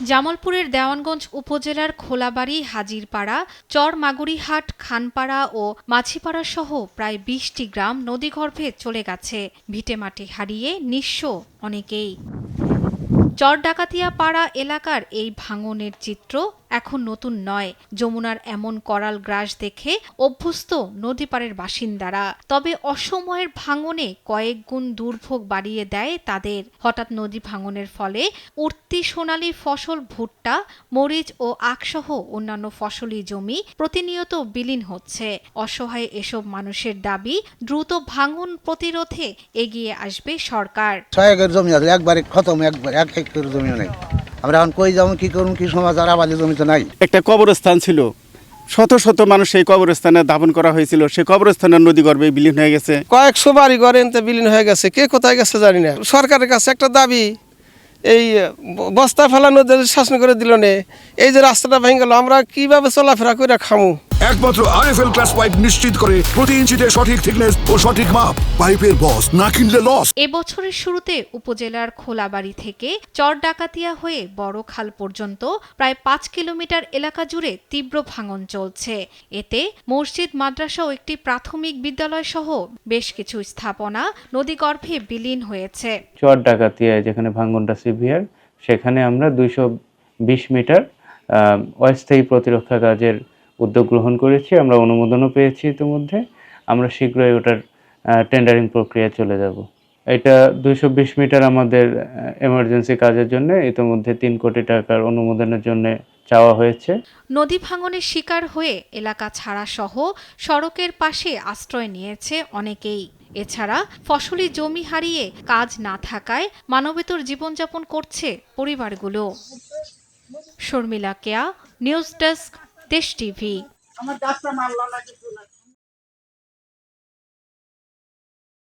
জামালপুরের দেওয়ানগঞ্জ উপজেলার খোলাবাড়ি, হাজিরপাড়া, চরমাগুড়িহাট, খানপাড়া ও মাছিপাড়া সহ প্রায় ২০টি গ্রাম নদীগর্ভে চলে গেছে। ভিটেমাটি হারিয়ে নিঃস্ব অনেকেই। চরডাকাতিয়া পাড়া এলাকার এই ভাঙনের চিত্র এখন নতুন নয়। যমুনার এমন করাল গ্রাস দেখে অভ্যস্ত নদীপাড়ের বাসিন্দারা। তবে অসময়ের ভাঙনে কয়েক গুণ দুর্ভোগ বাড়িয়ে দেয় তাদের। হঠাৎ নদী ভাঙনের ফলে উঠতি সোনালী ফসল ভুট্টা, মরিচ ও আখসহ অন্যান্য ফসলি জমি প্রতিনিয়ত বিলীন হচ্ছে। অসহায় এসব মানুষের দাবি, দ্রুত ভাঙন প্রতিরোধে এগিয়ে আসবে সরকার। ৬ একর জমি আছে, একবারে খতম, একবার ১ হেক্টর জমিও নেই। আমরা এখন কই যাবো, কি করুন, কি সমাজ, আর আবাদি জমি তো নাই। একটা কবরস্থান ছিল, শত শত মানুষ সেই কবরস্থানে দাফন করা হয়েছিল। সেই কবরস্থানের নদীগর্ভে বিলীন হয়ে গেছে। কয়েকশো বাড়ি ঘরে বিলীন হয়ে গেছে, কে কোথায় গেছে জানি না। সরকারের কাছে একটা দাবি, এই বস্তা ফেলানো শাসন করে দিল নে, এই যে রাস্তাটা ভেঙে গেল, আমরা কিভাবে চলাফেরা করে খামু। একমাত্র আরএফএল ক্লাস পাইপ নিশ্চিত করে প্রতি ইঞ্চিতে সঠিক থিকনেস ও সঠিক মাপ। পাইপের বস, না কিনলে লস। এবছরের শুরুতে উপজেলার খোলাবাড়ি থেকে চরডাকাতিয়া হয়ে বড়খাল পর্যন্ত প্রায় ৫ কিলোমিটার এলাকা জুড়ে তীব্র ভাঙন চলছে। এতে মসজিদ, মাদ্রাসা ও একটি প্রাথমিক বিদ্যালয় সহ বেশ কিছু স্থাপনা নদীগর্ভে বিলীন হয়েছে। চরডাকাতিয়ায় যেখানে ভাঙনটা সিভিয়ার, সেখানে আমরা ২২০ মিটার অস্থায়ী প্রতিরক্ষা কাজের উদ্যোগ গ্রহণ করেছি। আমরা অনুমোদনও পেয়েছি ইতিমধ্যে। আমরা শীঘ্রই ওটার টেন্ডারিং প্রক্রিয়া চলে যাব। এটা ২২০ মিটার আমাদের এমার্জেন্সি কাজের জন্য ইতিমধ্যে ৩ কোটি টাকার অনুমোদনের জন্য চাওয়া হয়েছে। নদী ভাঙনের শিকার হয়ে এলাকা ছাড়া সহ সড়কের পাশে আশ্রয় নিয়েছে অনেকেই। এছাড়া ফসলি জমি হারিয়ে কাজ না থাকায় মানবেতর জীবনযাপন করছে পরিবারগুলো। শর্মিলা কেয়া, নিউজ ডেস্ক, দেশ টিভি।